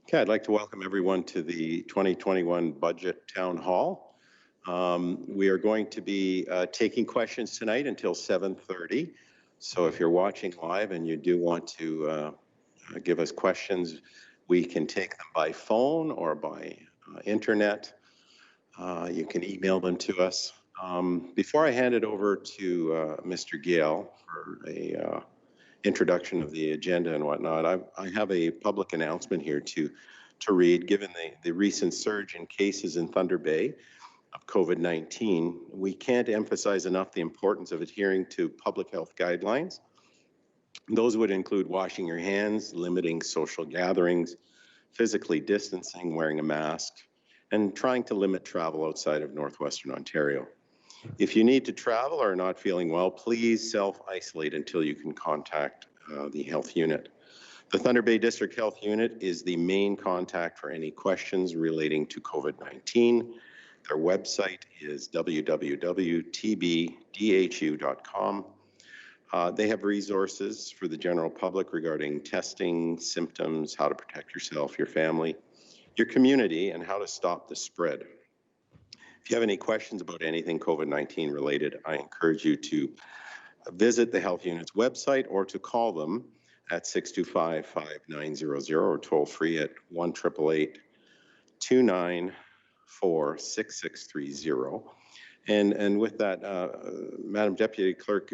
Okay, I'd like to welcome everyone to the 2021 Budget Town Hall. We are going to be taking questions tonight until 7:30. So if you're watching live and you do want to give us questions, we can take them by phone or by internet. You can email them to us. Before I hand it over to Mr. Gale for a introduction of the agenda and whatnot, I have a public announcement here to read. Given the recent surge in cases in Thunder Bay of COVID-19, we can't emphasize enough the importance of adhering to public health guidelines. Those would include washing your hands, limiting social gatherings, physically distancing, wearing a mask, and trying to limit travel outside of Northwestern Ontario. If you need to travel or are not feeling well, please self-isolate until you can contact the health unit. The Thunder Bay District Health Unit is the main contact for any questions relating to COVID-19. Their website is www.tbdhu.com. They have resources for the general public regarding testing, symptoms, how to protect yourself, your family, your community, and how to stop the spread. If you have any questions about anything COVID-19 related, I encourage you to visit the health unit's website or to call them at 625-5900 or toll free at 1-888-294-6630. And with that, Madam Deputy Clerk,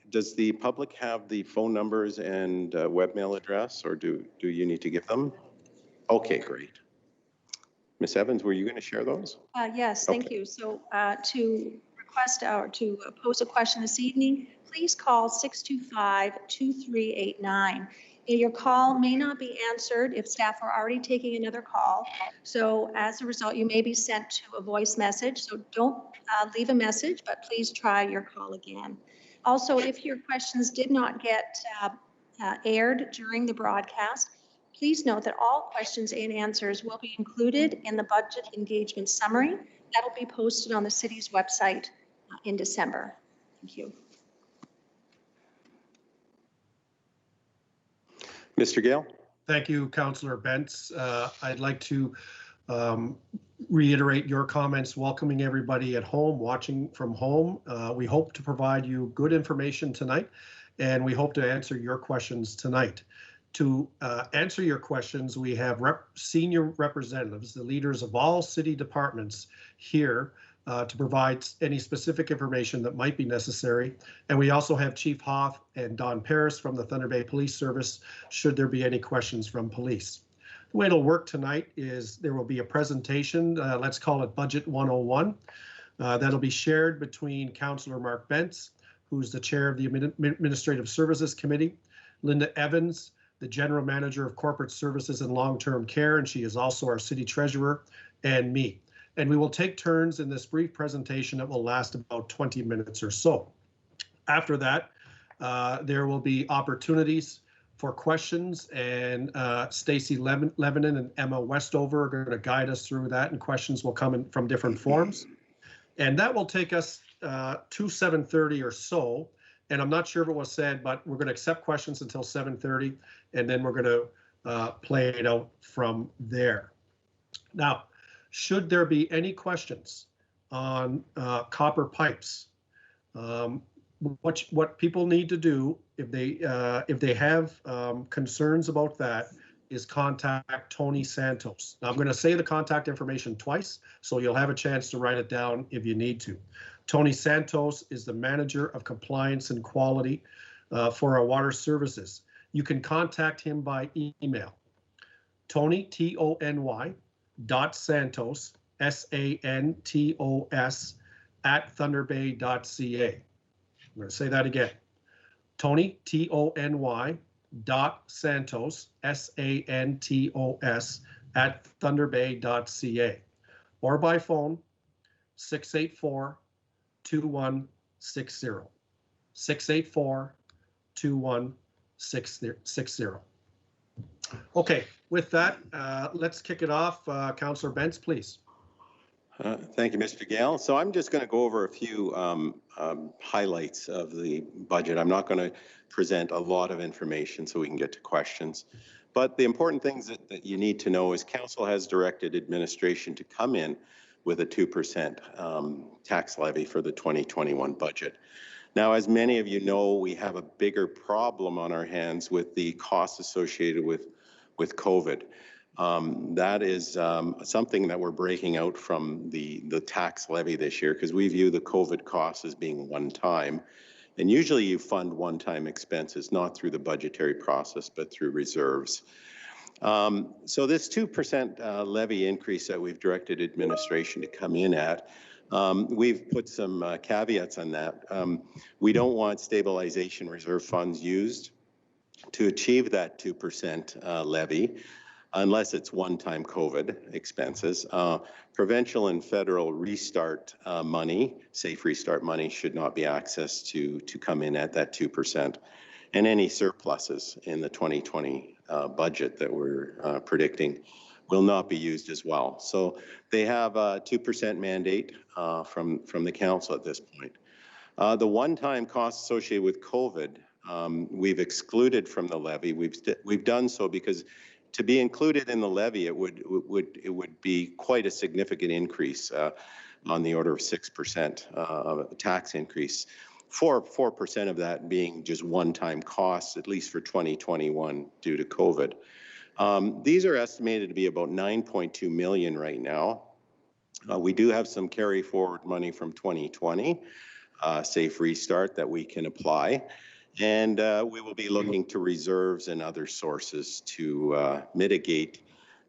does the public have the phone numbers and webmail address, or do you need to give them? Okay, great. Ms. Evans, were you going to share those? Yes, thank you. So to request or to pose a question this evening, please call 625-2389. Your call may not be answered if staff are already taking another call. So as a result, you may be sent to a voice message. So don't leave a message, but please try your call again. Also, if your questions did not get aired during the broadcast, please note that all questions and answers will be included in the budget engagement summary that will be posted on the city's website in December. Thank you. Mr. Gale? Thank you, Councillor Bentz. I'd like to reiterate your comments, welcoming everybody at home, watching from home. We hope to provide you good information tonight, and we hope to answer your questions tonight. To answer your questions, we have senior representatives, the leaders of all city departments here to provide any specific information that might be necessary. And we also have Chief Hoff and Don Paris from the Thunder Bay Police Service, should there be any questions from police. The way it'll work tonight is there will be a presentation, let's call it Budget 101. That'll be shared between Councillor Mark Bentz, who's the chair of the Administrative Services Committee, Linda Evans, the General Manager of Corporate Services and Long-Term Care, and she is also our City Treasurer, and me. And we will take turns in this brief presentation that will last about 20 minutes or so. After that, there will be opportunities for questions, and Stacey Lebanon and Emma Westover are going to guide us through that, and questions will come in from different forms. And that will take us to 7:30 or so. And I'm not sure if it was said, but we're going to accept questions until 7:30, and then we're going to play it out from there. Now, should there be any questions on copper pipes, what people need to do if they have concerns about that is contact Tony Santos. Now, I'm going to say the contact information twice, so you'll have a chance to write it down if you need to. Tony Santos is the Manager of Compliance and Quality for our water services. You can contact him by email, Tony, T-O-N-Y, .santos, S-A-N-T-O-S, @thunderbay.ca. I'm going to say that again. Tony, T-O-N-Y, .santos, S-A-N-T-O-S, @thunderbay.ca. Or by phone, 684-2160. 684-2160. Okay, with that, let's kick it off. Councillor Bentz, please. Thank you, Mr. Gale. So I'm just going to go over a few highlights of the budget. I'm not going to present a lot of information so we can get to questions. But the important things that you need to know is council has directed administration to come in with a 2% tax levy for the 2021 budget. Now, as many of you know, we have a bigger problem on our hands with the costs associated with COVID. That is something that we're breaking out from the tax levy this year, because we view the COVID costs as being one time. And usually you fund one-time expenses, not through the budgetary process, but through reserves. So this 2% levy increase that we've directed administration to come in at, we've put some caveats on that. We don't want stabilization reserve funds used to achieve that 2% levy unless it's one-time COVID expenses. Provincial and federal restart money, safe restart money, should not be accessed to come in at that 2%. And any surpluses in the 2020 budget that we're predicting will not be used as well. So they have a 2% mandate from the council at this point. The one-time costs associated with COVID, we've excluded from the levy. We've done so because to be included in the levy, it would be quite a significant increase on the order of 6% of a tax increase. 4% of that being just one-time costs, at least for 2021 due to COVID. These are estimated to be about 9.2 million right now. We do have some carry forward money from 2020, safe restart, that we can apply. And we will be looking to reserves and other sources to mitigate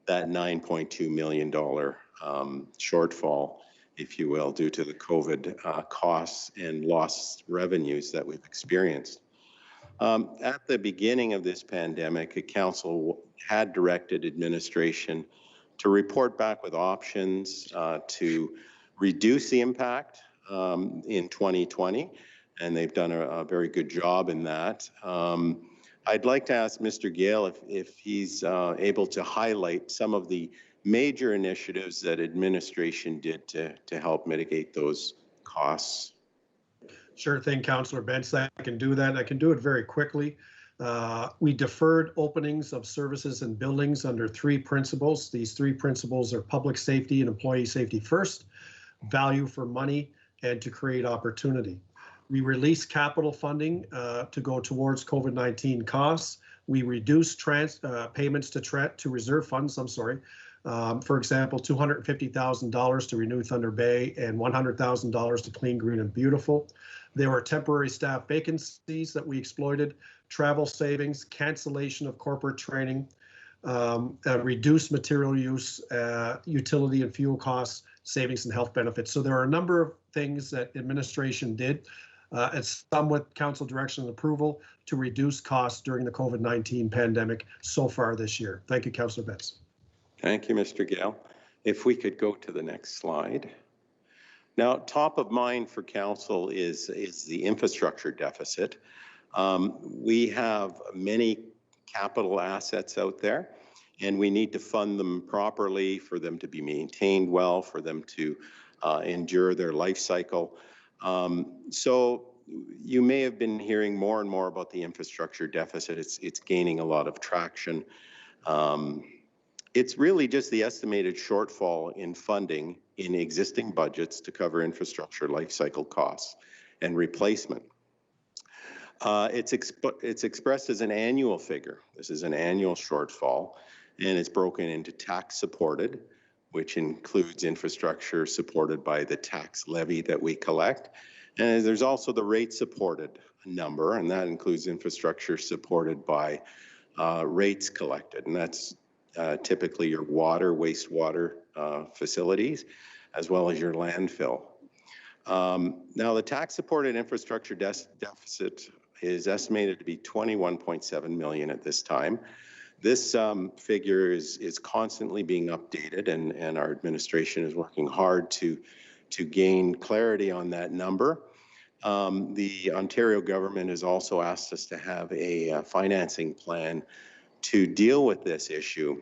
that $9.2 million shortfall, if you will, due to the COVID costs and lost revenues that we've experienced. At the beginning of this pandemic, a council had directed administration to report back with options to reduce the impact in 2020. And they've done a very good job in that. I'd like to ask Mr. Gale if he's able to highlight some of the major initiatives that administration did to help mitigate those costs. Sure thing, Councillor Bentz. I can do that. I can do it very quickly. We deferred openings of services and buildings under 3 principles. These 3 principles are public safety and employee safety first, value for money, and to create opportunity. We released capital funding to go towards COVID-19 costs. We reduced payments to reserve funds, for example, $250,000 to Renew Thunder Bay and $100,000 to Clean, Green and Beautiful. There were temporary staff vacancies that we exploited, travel savings, cancellation of corporate training, reduced material use, utility and fuel costs, savings and health benefits. So there are a number of things that administration did, and some with council direction and approval, to reduce costs during the COVID-19 pandemic so far this year. Thank you, Councillor Bentz. Thank you, Mr. Gale. If we could go to the next slide. Now, top of mind for council is the infrastructure deficit. We have many capital assets out there, and we need to fund them properly for them to be maintained well, for them to endure their life cycle. So you may have been hearing more and more about the infrastructure deficit. It's gaining a lot of traction. It's really just the estimated shortfall in funding in existing budgets to cover infrastructure life cycle costs and replacement. It's expressed as an annual figure. This is an annual shortfall, and it's broken into tax supported, which includes infrastructure supported by the tax levy that we collect. And there's also the rate supported number, and that includes infrastructure supported by rates collected. And that's typically your water, wastewater facilities, as well as your landfill. Now, the tax supported infrastructure deficit is estimated to be $21.7 million at this time. This figure is constantly being updated, and our administration is working hard to gain clarity on that number. The Ontario government has also asked us to have a financing plan to deal with this issue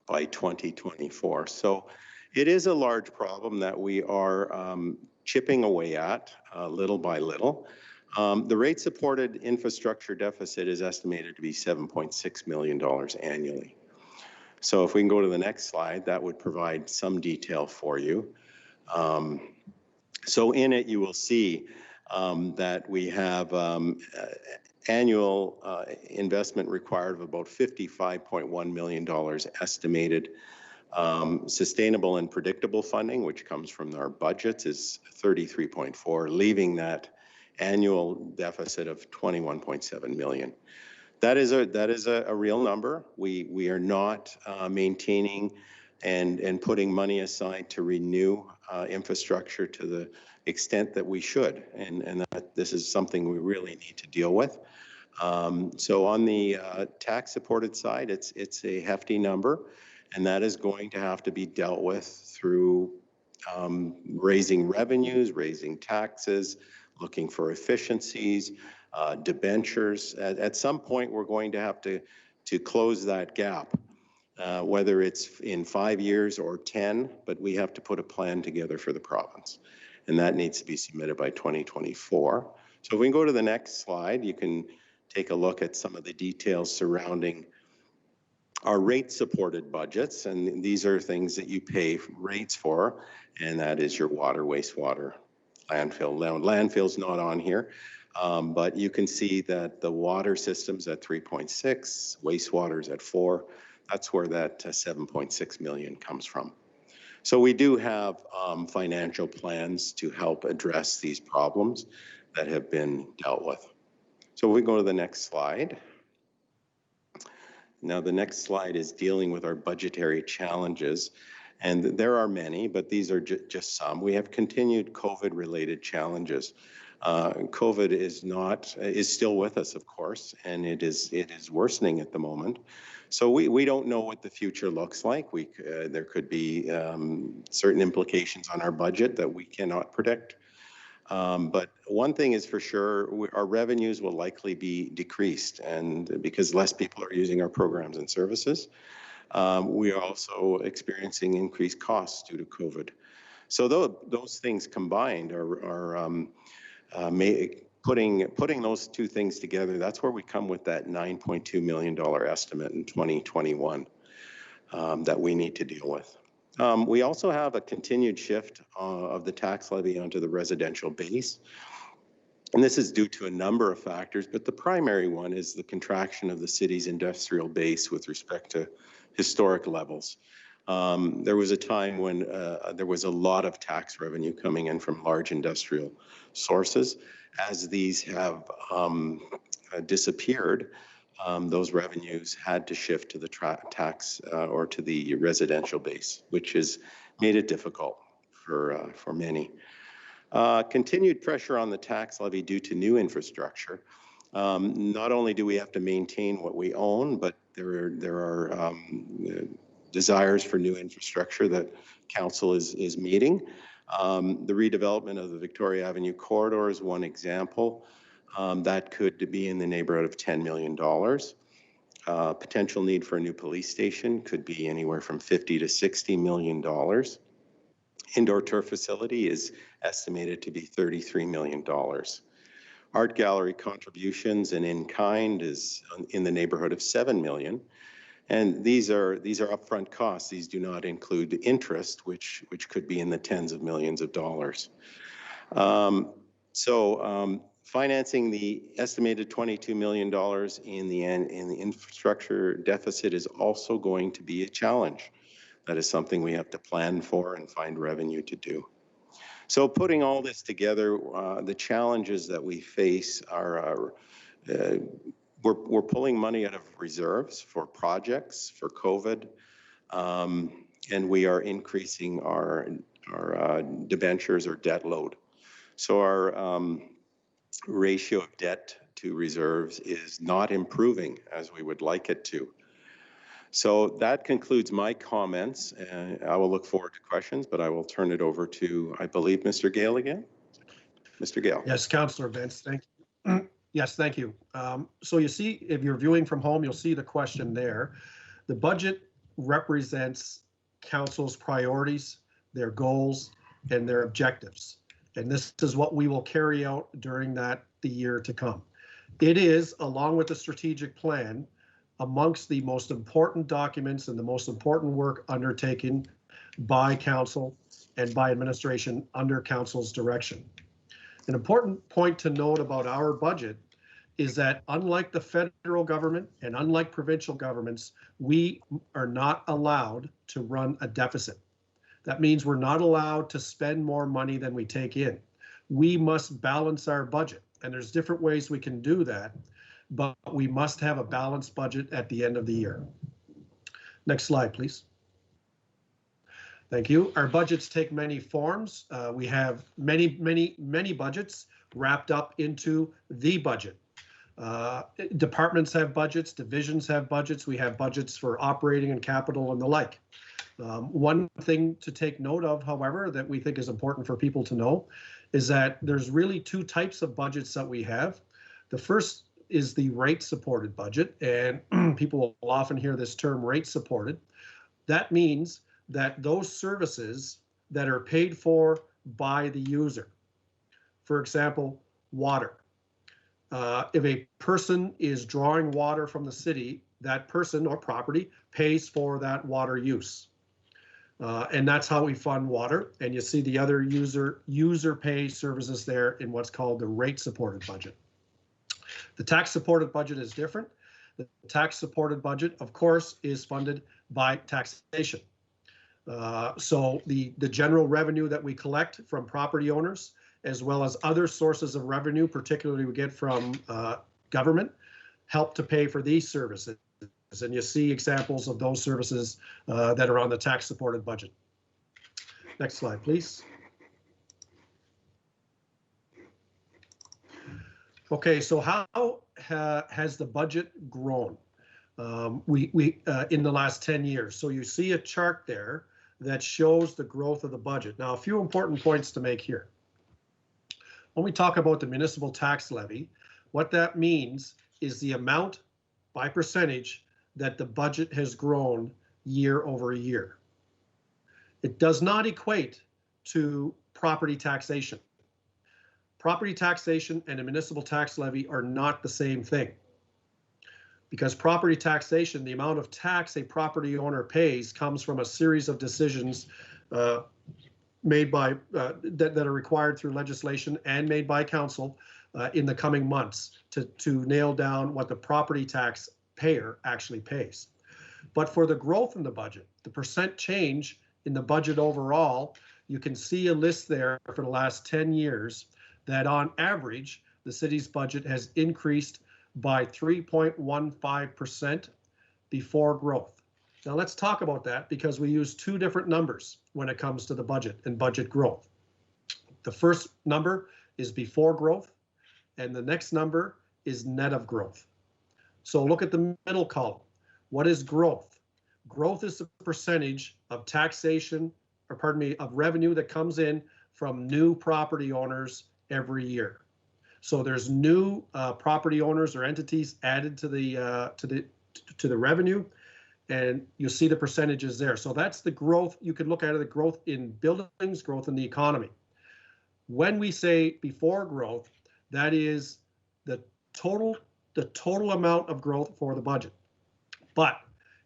by 2024. So it is a large problem that we are chipping away at little by little. The rate-supported infrastructure deficit is estimated to be $7.6 million annually. So if we can go to the next slide, that would provide some detail for you. So in it, you will see that we have annual investment required of about $55.1 million estimated. Sustainable and predictable funding, which comes from our budgets, is 33.4, leaving that annual deficit of 21.7 million. That is a real number. We are not maintaining and putting money aside to renew infrastructure to the extent that we should, and that this is something we really need to deal with. So on the tax-supported side, it's a hefty number, and that is going to have to be dealt with through raising revenues, raising taxes, looking for efficiencies, debentures. At some point, we're going to have to close that gap, whether it's in 5 years or 10, but we have to put a plan together for the province, and that needs to be submitted by 2024. So if we can go to the next slide, you can take a look at some of the details surrounding our rate-supported budgets, and these are things that you pay rates for, and that is your water, wastewater, landfill. Now, landfill's not on here, but you can see that the water system's at 3.6, wastewater's at 4. That's where that 7.6 million comes from. So we do have financial plans to help address these problems that have been dealt with. So we go to the next slide. Now, the next slide is dealing with our budgetary challenges, and there are many, but these are just some. We have continued COVID-related challenges. COVID is still with us, of course, and it is worsening at the moment. So we don't know what the future looks like. There could be certain implications on our budget that we cannot predict. But one thing is for sure, our revenues will likely be decreased, and because less people are using our programs and services. We are also experiencing increased costs due to COVID. So those things combined are putting those two things together, that's where we come with that $9.2 million estimate in 2021 that we need to deal with. We also have a continued shift of the tax levy onto the residential base. And this is due to a number of factors, but the primary one is the contraction of the city's industrial base with respect to historic levels. There was a time when there was a lot of tax revenue coming in from large industrial sources. As these have disappeared, those revenues had to shift to the tax or to the residential base, which has made it difficult for many. Continued pressure on the tax levy due to new infrastructure. Not only do we have to maintain what we own, but there are desires for new infrastructure that Council is meeting. The redevelopment of the Victoria Avenue corridor is one example. That could be in the neighborhood of $10 million. Potential need for a new police station could be anywhere from $50 to $60 million. Indoor turf facility is estimated to be $33 million. Art gallery contributions and in-kind is in the neighborhood of $7 million. And these are upfront costs. These do not include interest, which could be in the tens of millions of dollars. Financing the estimated $22 million in the infrastructure deficit is also going to be a challenge. That is something we have to plan for and find revenue to do. So putting all this together, the challenges that we face are we're pulling money out of reserves for projects, for COVID, and we are increasing our debentures or debt load. So our ratio of debt to reserves is not improving as we would like it to. So that concludes my comments, and I will look forward to questions, but I will turn it over to, I believe, Mr. Gale again. Mr. Gale. Yes, Councillor Bentz, thank you. Yes, thank you. So you see, if you're viewing from home, you'll see the question there. The budget represents Council's priorities, their goals, and their objectives. And this is what we will carry out during the year to come. It is, along with the strategic plan, amongst the most important documents and the most important work undertaken by council and by administration under council's direction. An important point to note about our budget is that unlike the federal government and unlike provincial governments, we are not allowed to run a deficit. That means we're not allowed to spend more money than we take in. We must balance our budget, and there's different ways we can do that, but we must have a balanced budget at the end of the year. Next slide, please. Thank you. Our budgets take many forms. We have many budgets wrapped up into the budget. Departments have budgets, divisions have budgets. We have budgets for operating and capital and the like. One thing to take note of, however, that we think is important for people to know is that there's really two types of budgets that we have. The first is the rate-supported budget, and people will often hear this term rate-supported. That means that those services that are paid for by the user, for example, water. If a person is drawing water from the city, that person or property pays for that water use. And that's how we fund water. And you see the other user pay services there in what's called the rate-supported budget. The tax-supported budget is different. The tax-supported budget, of course, is funded by taxation. So the general revenue that we collect from property owners, as well as other sources of revenue, particularly we get from government, help to pay for these services. And you see examples of those services that are on the tax-supported budget. Next slide, please. Okay, so how has the budget grown in the last 10 years? So you see a chart there that shows the growth of the budget. Now, a few important points to make here. When we talk about the municipal tax levy, what that means is the amount by percentage that the budget has grown year over year. It does not equate to property taxation. Property taxation and a municipal tax levy are not the same thing. Because property taxation, the amount of tax a property owner pays comes from a series of decisions made by that are required through legislation and made by council in the coming months to nail down what the property tax payer actually pays. But for the growth in the budget, the percent change in the budget overall, you can see a list there for the last 10 years that on average, the city's budget has increased by 3.15% before growth. Now let's talk about that because we use two different numbers when it comes to the budget and budget growth. The first number is before growth and the next number is net of growth. So look at the middle column. What is growth? Growth is the percentage of taxation, or pardon me, of revenue that comes in from new property owners every year. So there's new property owners or entities added to the revenue, and you'll see the percentages there. So that's the growth. You could look at it, the growth in buildings, growth in the economy. When we say before growth, that is the total amount of growth for the budget. But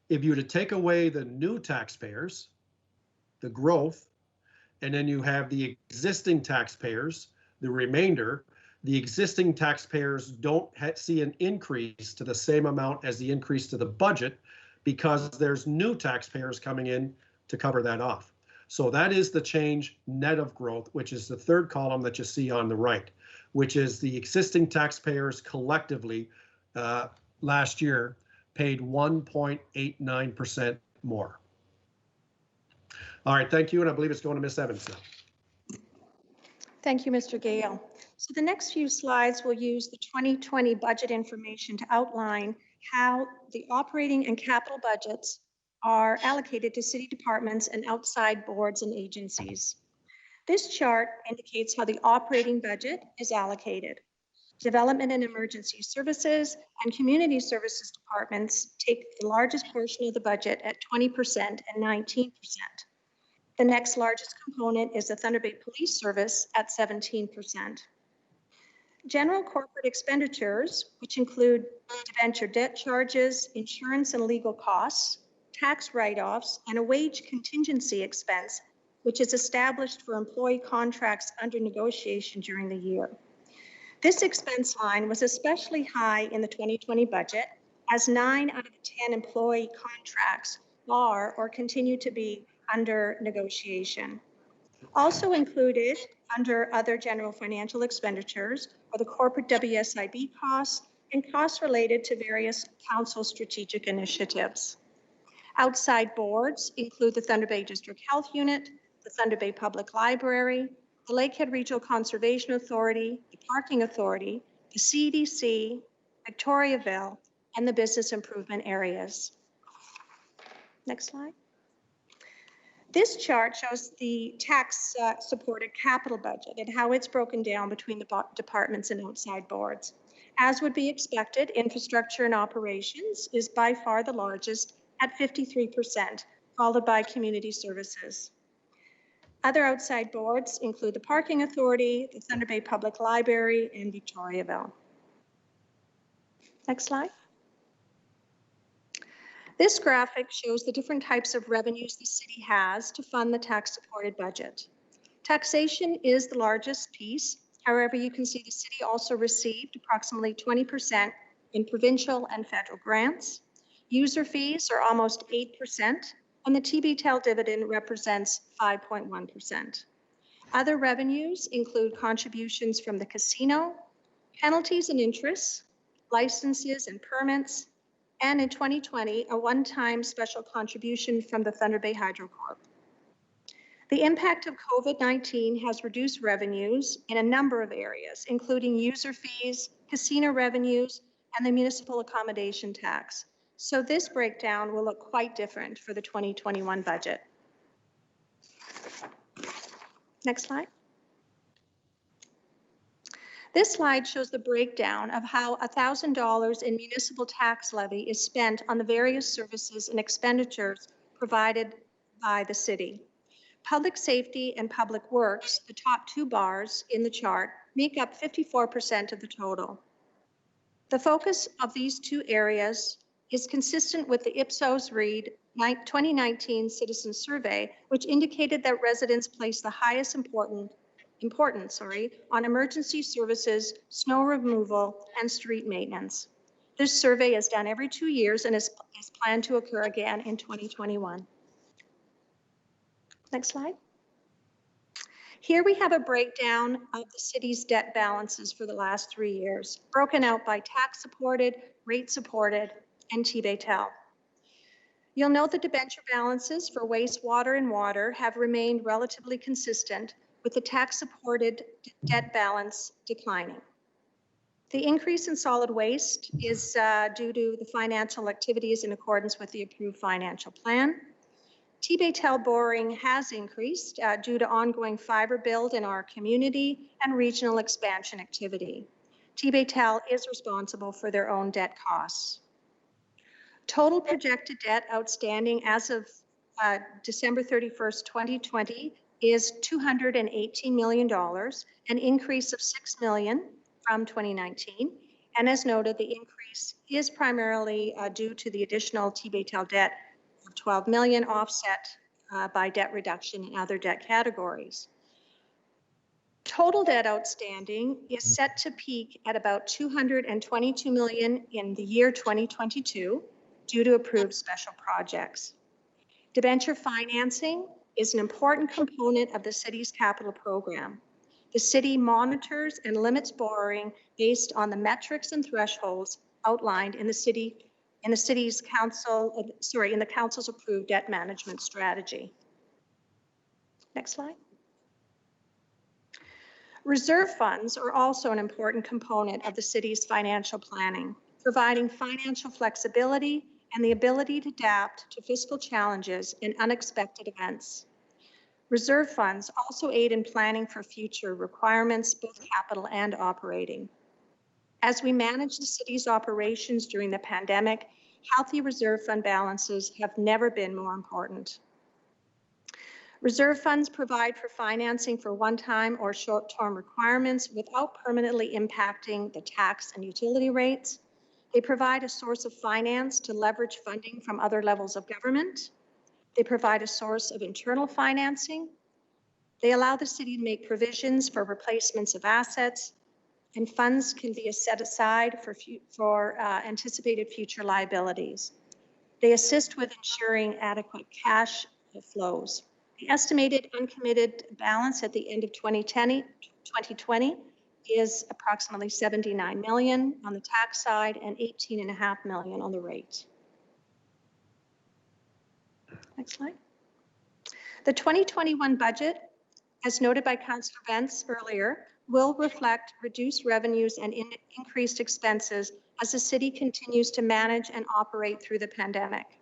if you were to take away the new taxpayers, the growth, and then you have the existing taxpayers, the remainder, the existing taxpayers don't see an increase to the same amount as the increase to the budget because there's new taxpayers coming in to cover that off. So that is the change net of growth, which is the third column that you see on the right, which is the existing taxpayers collectively last year paid 1.89% more. All right, thank you, and I believe it's going to Ms. Evans now. Thank you, Mr. Gale. So the next few slides will use the 2020 budget information to outline how the operating and capital budgets are allocated to city departments and outside boards and agencies. This chart indicates how the operating budget is allocated. Development and emergency services and community services departments take the largest portion of the budget at 20% and 19%. The next largest component is the Thunder Bay Police Service at 17%. General corporate expenditures, which include debenture debt charges, insurance and legal costs, tax write-offs, and a wage contingency expense, which is established for employee contracts under negotiation during the year. This expense line was especially high in the 2020 budget, as 9 out of the 10 employee contracts are or continue to be under negotiation. Also included under other general financial expenditures are the corporate WSIB costs and costs related to various council strategic initiatives. Outside boards include the Thunder Bay District Health Unit, the Thunder Bay Public Library, the Lakehead Regional Conservation Authority, the Parking Authority, the CDC, Victoriaville, and the business improvement areas. Next slide. This chart shows the tax-supported capital budget and how it's broken down between the departments and outside boards. As would be expected, infrastructure and operations is by far the largest at 53%, followed by community services. Other outside boards include the Parking Authority, the Thunder Bay Public Library, and Victoriaville. Next slide. This graphic shows the different types of revenues the city has to fund the tax-supported budget. Taxation is the largest piece. However, you can see the city also received approximately 20% in provincial and federal grants. User fees are almost 8%, and the TBTEL dividend represents 5.1%. Other revenues include contributions from the casino, penalties and interests, licenses and permits, and in 2020, a one-time special contribution from the Thunder Bay Hydro Corp. The impact of COVID-19 has reduced revenues in a number of areas, including user fees, casino revenues, and the municipal accommodation tax. So this breakdown will look quite different for the 2021 budget. Next slide. This slide shows the breakdown of how $1,000 in municipal tax levy is spent on the various services and expenditures provided by the city. Public safety and public works, the top two bars in the chart, make up 54% of the total. The focus of these two areas is consistent with the Ipsos Reid 2019 Citizen Survey, which indicated that residents place the highest importance on emergency services, snow removal, and street maintenance. This survey is done every 2 years and is planned to occur again in 2021. Next slide. Here we have a breakdown of the city's debt balances for the last 3 years, broken out by tax-supported, rate-supported, and TBTEL. You'll note the debenture balances for wastewater and water have remained relatively consistent, with the tax-supported debt balance declining. The increase in solid waste is due to the financial activities in accordance with the approved financial plan. TBTEL borrowing has increased due to ongoing fiber build in our community and regional expansion activity. TBTEL is responsible for their own debt costs. Total projected debt outstanding as of December 31st, 2020 is $218 million, an increase of $6 million from 2019. And as noted, the increase is primarily due to the additional TBTEL debt of $12 million, offset by debt reduction in other debt categories. Total debt outstanding is set to peak at about $222 million in the year 2022 due to approved special projects. Debenture financing is an important component of the city's capital program. The city monitors and limits borrowing based on the metrics and thresholds outlined in the council's approved debt management strategy. Next slide. Reserve funds are also an important component of the city's financial planning, providing financial flexibility and the ability to adapt to fiscal challenges and unexpected events. Reserve funds also aid in planning for future requirements, both capital and operating. As we manage the city's operations during the pandemic, healthy reserve fund balances have never been more important. Reserve funds provide for financing for one-time or short-term requirements without permanently impacting the tax and utility rates. They provide a source of finance to leverage funding from other levels of government. They provide a source of internal financing. They allow the city to make provisions for replacements of assets, and funds can be set aside for anticipated future liabilities. They assist with ensuring adequate cash flows. The estimated uncommitted balance at the end of 2020 is approximately 79 million on the tax side and 18.5 million on the rate. Next slide. The 2021 budget, as noted by Councillor Bentz earlier, will reflect reduced revenues and increased expenses as the city continues to manage and operate through the pandemic.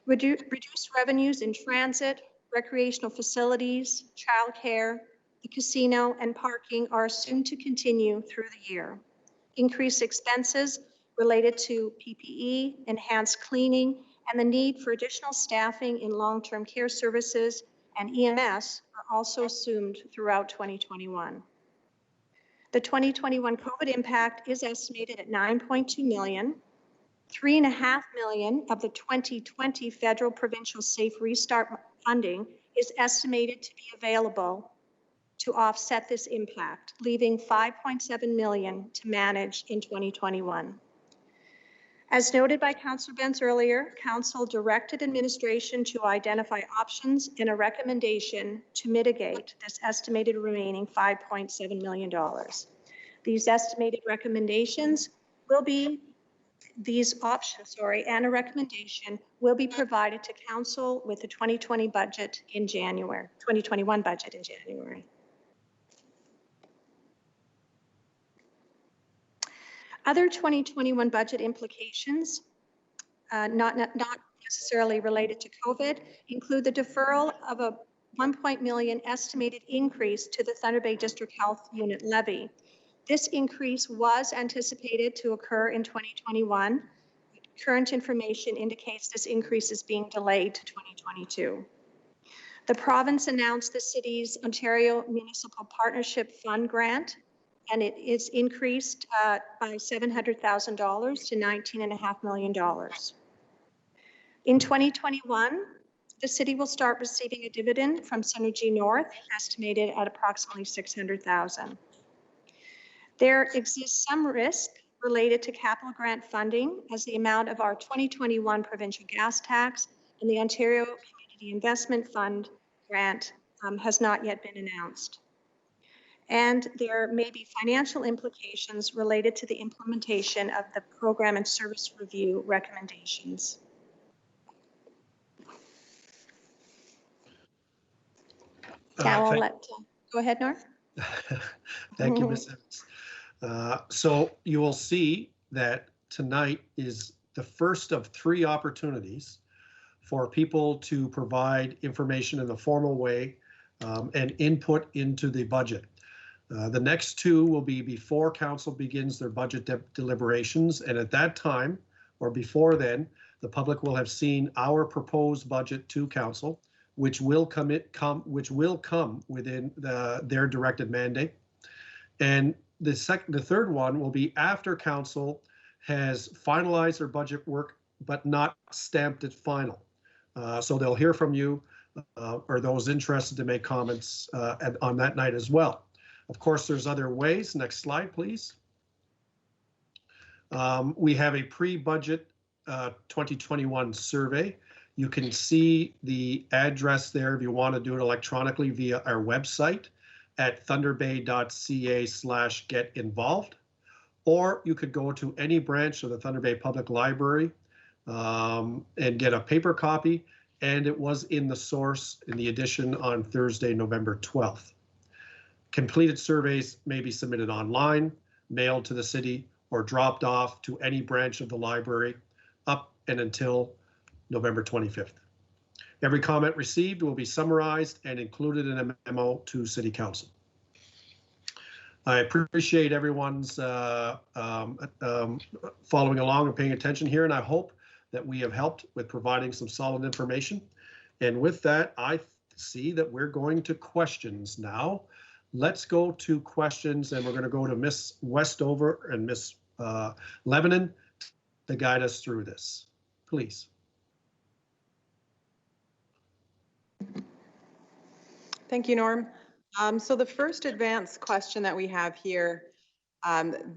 Reduced revenues in transit, recreational facilities, childcare, the casino, and parking are assumed to continue through the year. Increased expenses related to PPE, enhanced cleaning, and the need for additional staffing in long-term care services and EMS are also assumed throughout 2021. The 2021 COVID impact is estimated at 9.2 million. 3.5 million of the 2020 federal provincial safe restart funding is estimated to be available to offset this impact, leaving 5.7 million to manage in 2021. As noted by Councillor Bentz earlier, Council directed administration to identify options in a recommendation to mitigate this estimated remaining $5.7 million. These estimated recommendations will be and a recommendation will be provided to Council with the 2021 budget in January. Other 2021 budget implications, not necessarily related to COVID, include the deferral of a $1 million estimated increase to the Thunder Bay District Health Unit levy. This increase was anticipated to occur in 2021. Current information indicates this increase is being delayed to 2022. The province announced the city's Ontario Municipal Partnership Fund grant, and it is increased by $700,000 to $19.5 million. In 2021, the city will start receiving a dividend from Synergy North, estimated at approximately $600,000. There exists some risk related to capital grant funding, as the amount of our 2021 provincial gas tax and the Ontario Community Investment Fund grant has not yet been announced. And there may be financial implications related to the implementation of the program and service review recommendations. Now I'll go ahead, Norm. Thank you, Ms. Evans. So you will see that tonight is the first of 3 opportunities for people to provide information in a formal way and input into the budget. The next 2 will be before Council begins their budget deliberations, and at that time, or before then, the public will have seen our proposed budget to Council, which will come within their directed mandate. And the third one will be after Council has finalized their budget work, but not stamped it final. So they'll hear from you or those interested to make comments on that night as well. Of course, there's other ways. Next slide, please. We have a pre-budget 2021 survey. You can see the address there if you want to do it electronically via our website at thunderbay.ca/get-involved, or you could go to any branch of the Thunder Bay Public Library and get a paper copy, and it was in the source in the edition on Thursday, November 12th. Completed surveys may be submitted online, mailed to the city, or dropped off to any branch of the library up and until November 25th. Every comment received will be summarized and included in a memo to City Council. I appreciate everyone's following along and paying attention here, and I hope that we have helped with providing some solid information. And with that, I see that we're going to questions now. Let's go to questions, and we're going to go to Miss Westover and Miss Lebanon to guide us through this. Please. Thank you, Norm. So the first advanced question that we have here,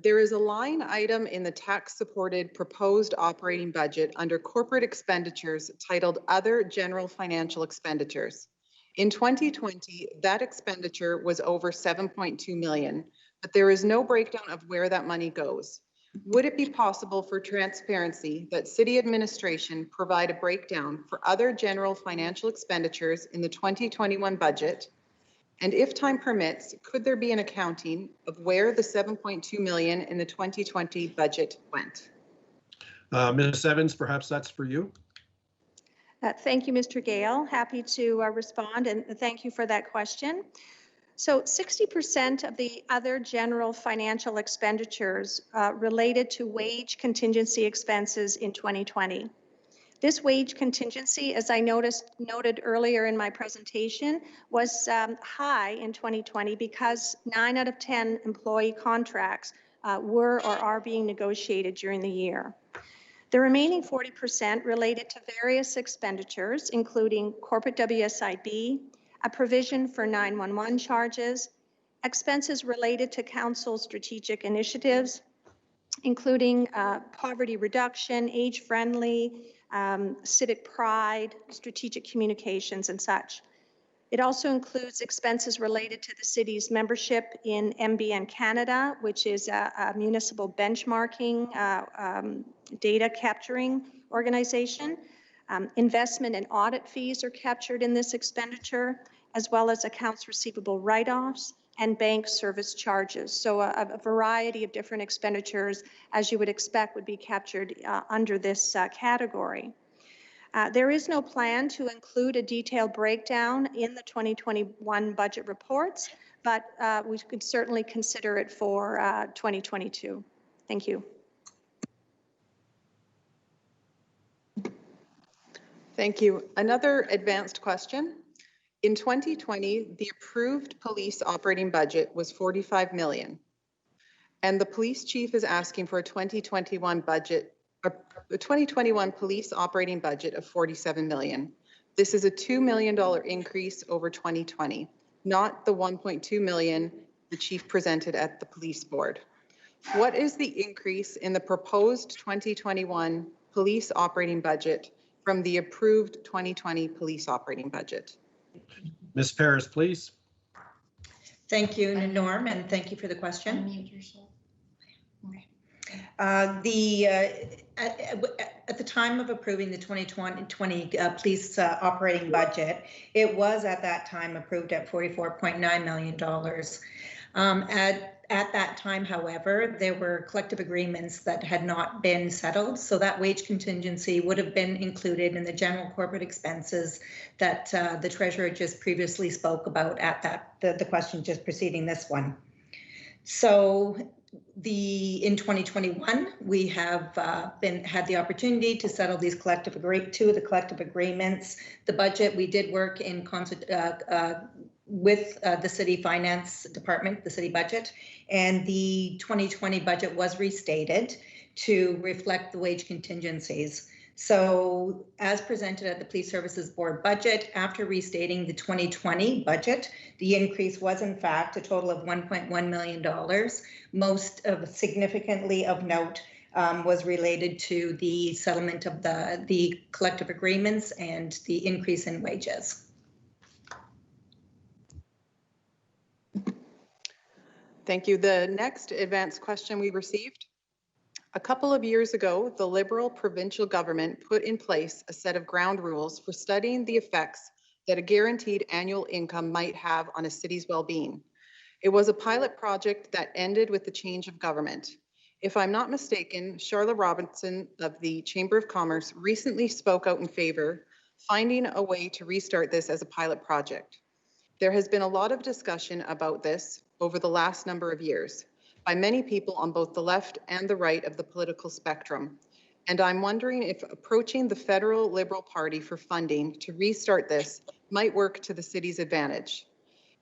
there is a line item in the tax-supported proposed operating budget under corporate expenditures titled Other General Financial Expenditures. In 2020, that expenditure was over 7.2 million, but there is no breakdown of where that money goes. Would it be possible for transparency that City Administration provide a breakdown for other general financial expenditures in the 2021 budget? And if time permits, could there be an accounting of where the 7.2 million in the 2020 budget went? Ms. Evans, perhaps that's for you. Thank you, Mr. Gale. Happy to respond, and thank you for that question. So 60% of the other general financial expenditures related to wage contingency expenses in 2020. This wage contingency, as I noted earlier in my presentation, was high in 2020 because 9 out of 10 employee contracts were or are being negotiated during the year. The remaining 40% related to various expenditures, including corporate WSIB, a provision for 911 charges, expenses related to council's strategic initiatives, including poverty reduction, age-friendly, civic pride, strategic communications, and such. It also includes expenses related to the city's membership in MBN Canada, which is a municipal benchmarking data capturing organization. Investment and audit fees are captured in this expenditure, as well as accounts receivable write-offs and bank service charges. So a variety of different expenditures, as you would expect, would be captured under this category. There is no plan to include a detailed breakdown in the 2021 budget reports, but we could certainly consider it for 2022. Thank you. Thank you. Another advanced question. In 2020, the approved police operating budget was 45 million, and the police chief is asking for a 2021 budget. The 2021 police operating budget of 47 million. This is a $2 million increase over 2020, not the 1.2 million the chief presented at the police board. What is the increase in the proposed 2021 police operating budget from the approved 2020 police operating budget? Ms. Paris, please. Thank you, Norm, and thank you for the question. Unmute yourself. At the time of approving the 2020 police operating budget, it was at that time approved at $44.9 million. At that time, however, there were collective agreements that had not been settled, so that wage contingency would have been included in the general corporate expenses that the treasurer just previously spoke about at the question just preceding this one. So in 2021, we have had the opportunity to settle these two of the collective agreements. The budget, we did work in concert with the city finance department, the city budget, and the 2020 budget was restated to reflect the wage contingencies. So as presented at the Police Services Board budget, after restating the 2020 budget, the increase was in fact a total of $1.1 million. Most significantly of note was related to the settlement of the collective agreements and the increase in wages. Thank you. The next advanced question we received. A couple of years ago, the Liberal provincial government put in place a set of ground rules for studying the effects that a guaranteed annual income might have on a city's well-being. It was a pilot project that ended with the change of government. If I'm not mistaken, Charlotte Robinson of the Chamber of Commerce recently spoke out in favor, finding a way to restart this as a pilot project. There has been a lot of discussion about this over the last number of years by many people on both the left and the right of the political spectrum. And I'm wondering if approaching the federal Liberal Party for funding to restart this might work to the city's advantage.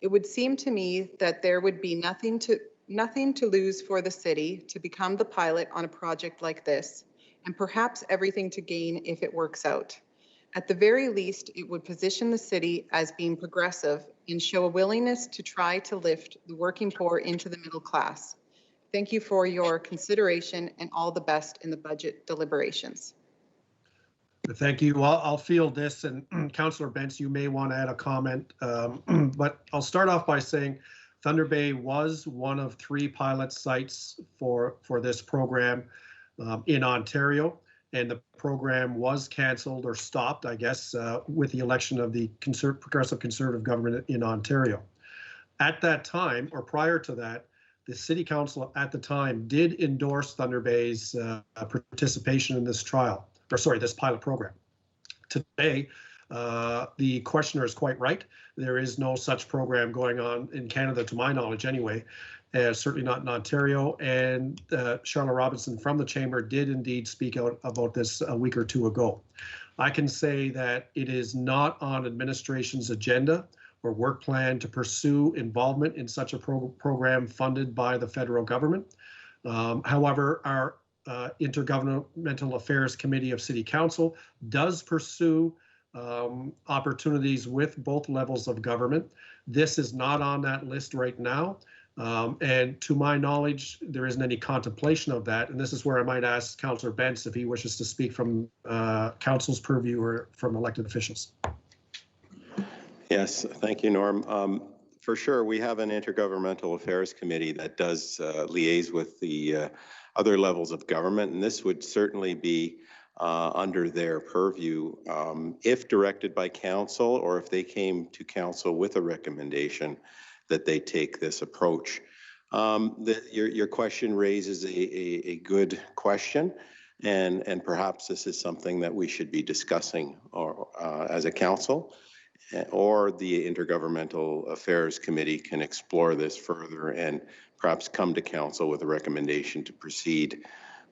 It would seem to me that there would be nothing to lose for the city to become the pilot on a project like this, and perhaps everything to gain if it works out. At the very least, it would position the city as being progressive and show a willingness to try to lift the working poor into the middle class. Thank you for your consideration and all the best in the budget deliberations. Thank you. Well, I'll field this, and Councillor Bentz, you may want to add a comment, but I'll start off by saying Thunder Bay was one of 3 pilot sites for this program in Ontario, and the program was cancelled or stopped, I guess, with the election of the Progressive Conservative government in Ontario. At that time, or prior to that, the City Council at the time did endorse Thunder Bay's participation in this this pilot program. Today, the questioner is quite right. There is no such program going on in Canada, to my knowledge anyway, certainly not in Ontario. And Charlotte Robinson from the Chamber did indeed speak out about this a week or 2 ago. I can say that it is not on administration's agenda or work plan to pursue involvement in such a program funded by the federal government. However, our Intergovernmental Affairs Committee of City Council does pursue opportunities with both levels of government. This is not on that list right now. And to my knowledge, there isn't any contemplation of that. And this is where I might ask Councillor Bentz if he wishes to speak from council's purview or from elected officials. Yes, thank you, Norm. For sure, we have an Intergovernmental Affairs Committee that does liaise with the other levels of government, and this would certainly be under their purview if directed by council, or if they came to council with a recommendation that they take this approach. Your question raises a good question, and perhaps this is something that we should be discussing as a council, or the Intergovernmental Affairs Committee can explore this further and perhaps come to council with a recommendation to proceed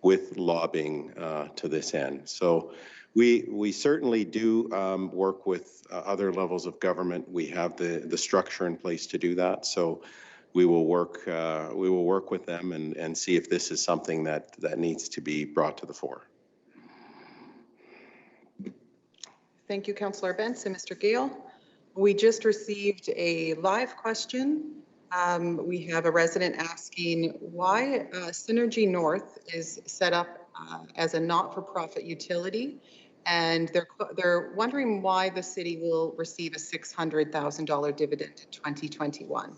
with lobbying to this end. So we certainly do work with other levels of government. We have the structure in place to do that. So we will work with them and see if this is something that needs to be brought to the fore. Thank you, Councillor Bentz and Mr. Gale. We just received a live question. We have a resident asking why Synergy North is set up as a not-for-profit utility, and they're wondering why the city will receive a $600,000 dividend in 2021.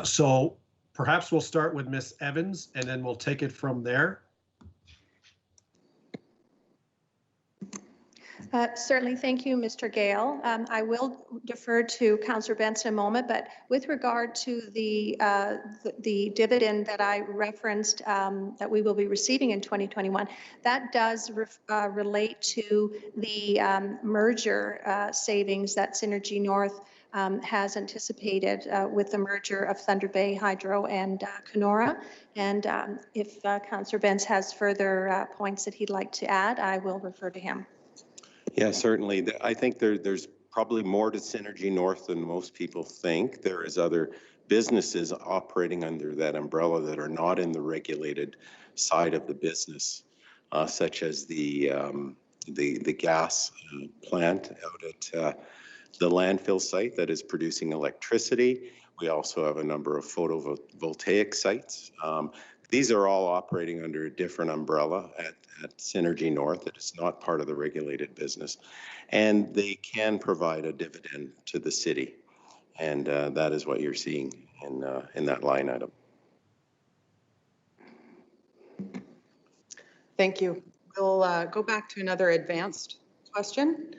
So perhaps we'll start with Ms. Evans, and then we'll take it from there. Certainly, thank you, Mr. Gale. I will defer to Councillor Bentz in a moment, but with regard to the dividend that I referenced that we will be receiving in 2021, that does relate to the merger savings that Synergy North has anticipated with the merger of Thunder Bay Hydro and Kenora. And if Councillor Bentz has further points that he'd like to add, I will refer to him. Yeah, certainly. I think there's probably more to Synergy North than most people think. There is other businesses operating under that umbrella that are not in the regulated side of the business, such as the gas plant out at the landfill site that is producing electricity. We also have a number of photovoltaic sites. These are all operating under a different umbrella at Synergy North. It is not part of the regulated business. And they can provide a dividend to the city. And that is what you're seeing in that line item. Thank you. We'll go back to another advanced question.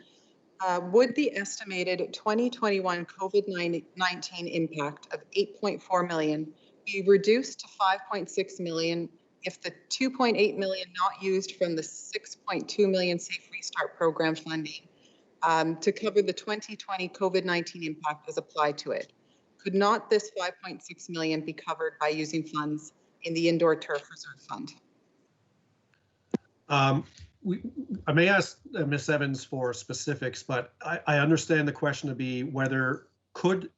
Would the estimated 2021 COVID-19 impact of $8.4 million be reduced to $5.6 million if the $2.8 million not used from the $6.2 million Safe Restart program funding to cover the 2020 COVID-19 impact is applied to it? Could not this $5.6 million be covered by using funds in the Indoor Turf Reserve Fund? I may ask Ms. Evans for specifics, but I understand the question to be whether could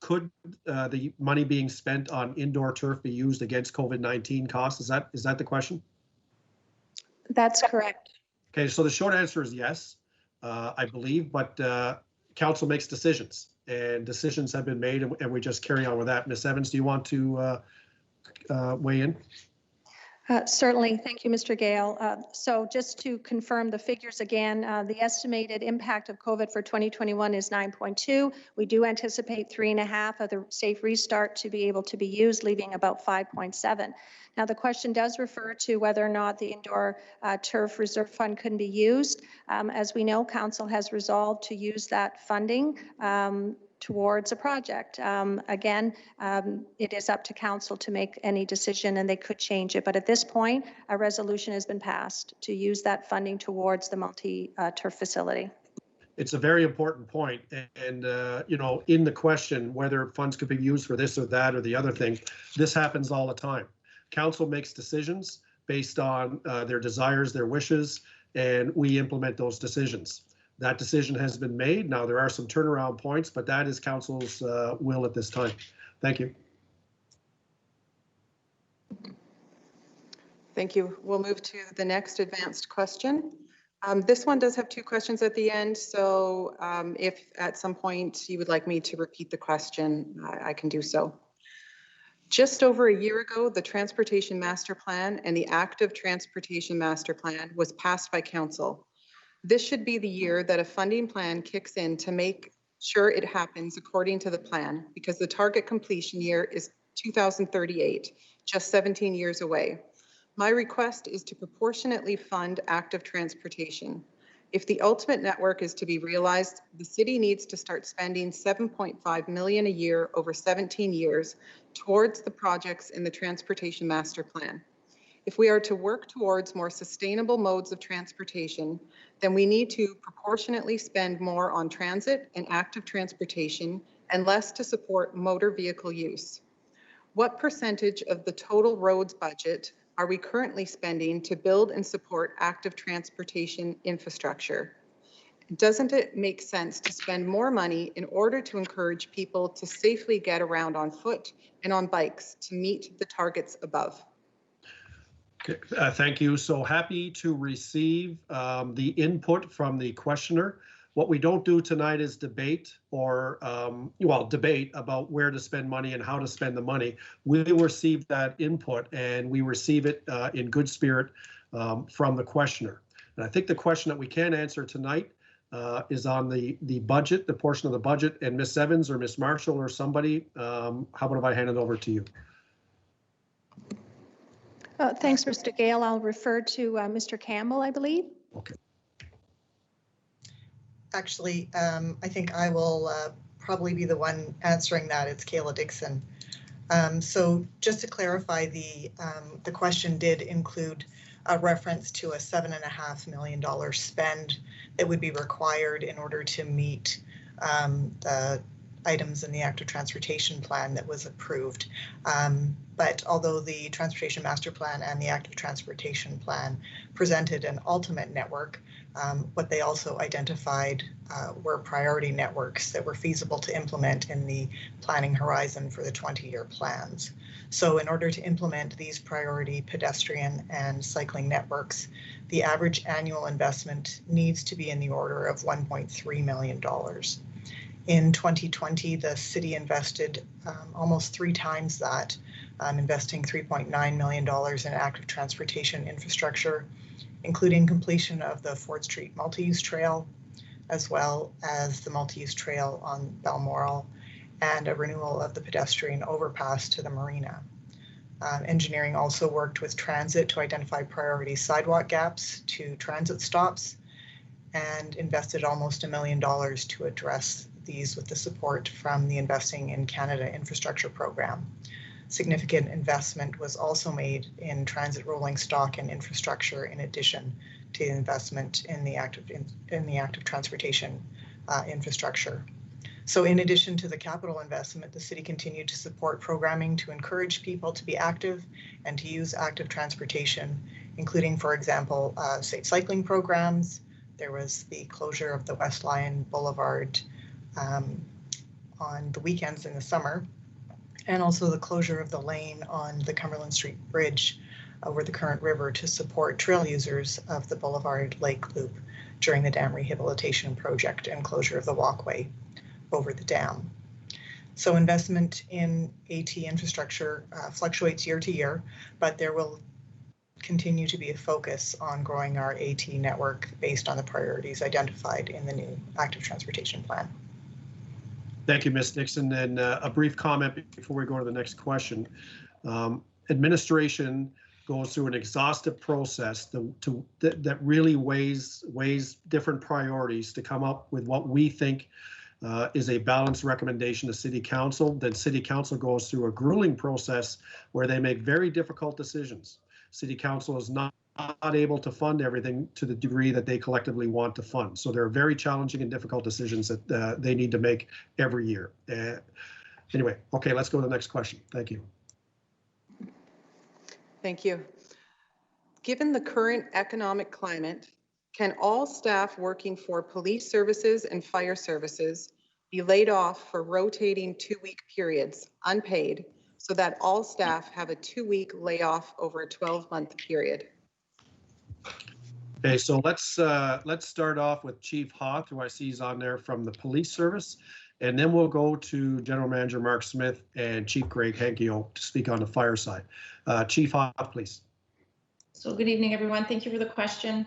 the money being spent on indoor turf be used against COVID-19 costs? Is that the question? That's correct. Okay, so the short answer is yes, I believe, but council makes decisions, and decisions have been made, and we just carry on with that. Ms. Evans, do you want to weigh in? Certainly. Thank you, Mr. Gale. So just to confirm the figures again, the estimated impact of COVID for 2021 is 9.2. We do anticipate 3.5 of the safe restart to be able to be used, leaving about 5.7. Now, the question does refer to whether or not the indoor turf reserve fund can be used. As we know, council has resolved to use that funding towards a project. Again, it is up to council to make any decision, and they could change it. But at this point, a resolution has been passed to use that funding towards the multi-turf facility. It's a very important point. And you know, in the question, whether funds could be used for this or that or the other thing, this happens all the time. Council makes decisions based on their desires, their wishes, and we implement those decisions. That decision has been made. Now, there are some turnaround points, but that is council's will at this time. Thank you. Thank you. We'll move to the next advanced question. This one does have 2 questions at the end, so if at some point you would like me to repeat the question, I can do so. Just over a year ago, the Transportation Master Plan and the Active Transportation Master Plan was passed by council. This should be the year that a funding plan kicks in to make sure it happens according to the plan, because the target completion year is 2038, just 17 years away. My request is to proportionately fund active transportation. If the ultimate network is to be realized, the city needs to start spending $7.5 million a year over 17 years towards the projects in the Transportation Master Plan. If we are to work towards more sustainable modes of transportation, then we need to proportionately spend more on transit and active transportation and less to support motor vehicle use. What percentage of the total roads budget are we currently spending to build and support active transportation infrastructure? Doesn't it make sense to spend more money in order to encourage people to safely get around on foot and on bikes to meet the targets above? Okay, thank you. So happy to receive the input from the questioner. What we don't do tonight is debate or, debate about where to spend money and how to spend the money. We receive that input and we receive it in good spirit from the questioner. And I think the question that we can answer tonight is on the budget, the portion of the budget, and Ms. Evans or Ms. Marshall or somebody, how about if I hand it over to you? Thanks, Mr. Gale. I'll refer to Mr. Campbell, I believe. Okay. Actually, I think I will probably be the one answering that. It's Kayla Dixon. So just to clarify, the question did include a reference to a $7.5 million spend that would be required in order to meet the items in the active transportation plan that was approved. But although the Transportation Master Plan and the Active Transportation Plan presented an ultimate network, what they also identified were priority networks that were feasible to implement in the planning horizon for the 20-year plans. So in order to implement these priority pedestrian and cycling networks, the average annual investment needs to be in the order of $1.3 million. In 2020, the city invested almost 3 times that, investing $3.9 million in active transportation infrastructure, including completion of the Ford Street multi-use trail, as well as the multi-use trail on Balmoral, and a renewal of the pedestrian overpass to the marina. Engineering also worked with transit to identify priority sidewalk gaps to transit stops, and invested almost $1 million to address these with the support from the Investing in Canada infrastructure program. Significant investment was also made in transit rolling stock and infrastructure, in addition to investment in the active transportation infrastructure. So in addition to the capital investment, the city continued to support programming to encourage people to be active and to use active transportation, including, for example, safe cycling programs. There was the closure of the West Lion Boulevard on the weekends in the summer, and also the closure of the lane on the Cumberland Street Bridge over the Current River to support trail users of the Boulevard Lake Loop during the dam rehabilitation project and closure of the walkway over the dam. So investment in AT infrastructure fluctuates year to year, but there will continue to be a focus on growing our AT network based on the priorities identified in the new active transportation plan. Thank you, Ms. Dixon. And a brief comment before we go to the next question. Administration goes through an exhaustive process that really weighs different priorities to come up with what we think is a balanced recommendation to City Council. Then City Council goes through a grueling process where they make very difficult decisions. City Council is not able to fund everything to the degree that they collectively want to fund. So there are very challenging and difficult decisions that they need to make every year. Anyway, okay, let's go to the next question. Thank you. Thank you. Given the current economic climate, can all staff working for police services and fire services be laid off for rotating 2-week periods, unpaid, so that all staff have a 2-week layoff over a 12-month period? Okay, so let's start off with Chief Hoth, who I see is on there from the police service, and then we'll go to General Manager Mark Smith and Chief Greg Hankio to speak on the fire side. Chief Hoth, please. So good evening, everyone. Thank you for the question.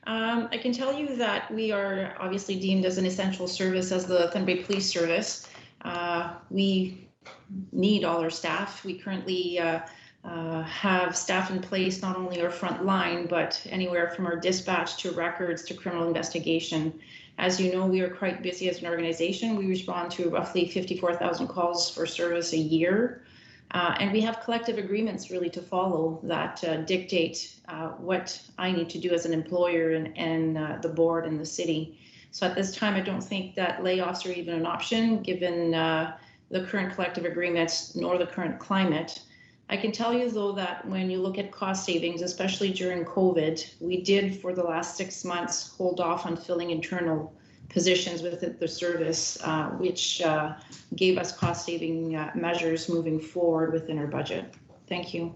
I can tell you that we are obviously deemed as an essential service as the Thunder Bay Police Service. We need all our staff. We currently have staff in place, not only our front line, but anywhere from our dispatch to records to criminal investigation. As you know, we are quite busy as an organization. We respond to roughly 54,000 calls for service a year. And we have collective agreements really to follow that dictate what I need to do as an employer and the board and the city. So at this time, I don't think that layoffs are even an option given the current collective agreements nor the current climate. I can tell you, though, that when you look at cost savings, especially during COVID, we did for the last 6 months hold off on filling internal positions within the service, which gave us cost saving measures moving forward within our budget. Thank you.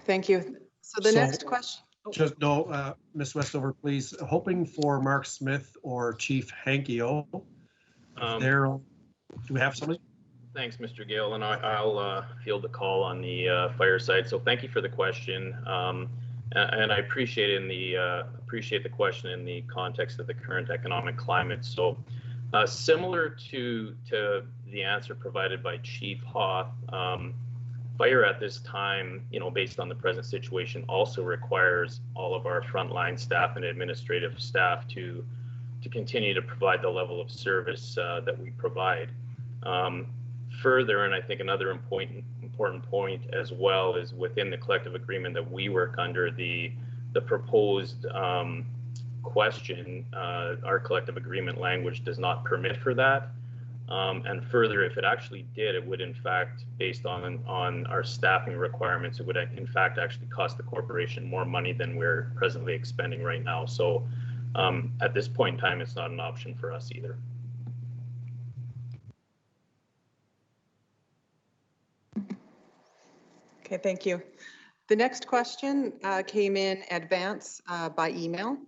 Thank you. So the next question. Just no, Ms. Westover, please. Hoping for Mark Smith or Chief Hankio. Do we have somebody? Thanks, Mr. Gale, and I'll field the call on the fire side. So thank you for the question, and I appreciate the question in the context of the current economic climate. So similar to the answer provided by Chief Hoth, fire at this time, based on the present situation, also requires all of our frontline staff and administrative staff to continue to provide the level of service that we provide. Further, and I think another important point as well is within the collective agreement that we work under, the proposed question, our collective agreement language does not permit for that. And further, if it actually did, it would in fact, based on our staffing requirements, it would in fact actually cost the corporation more money than we're presently expending right now. So at this point in time, it's not an option for us either. Okay, thank you. The next question came in advance by email.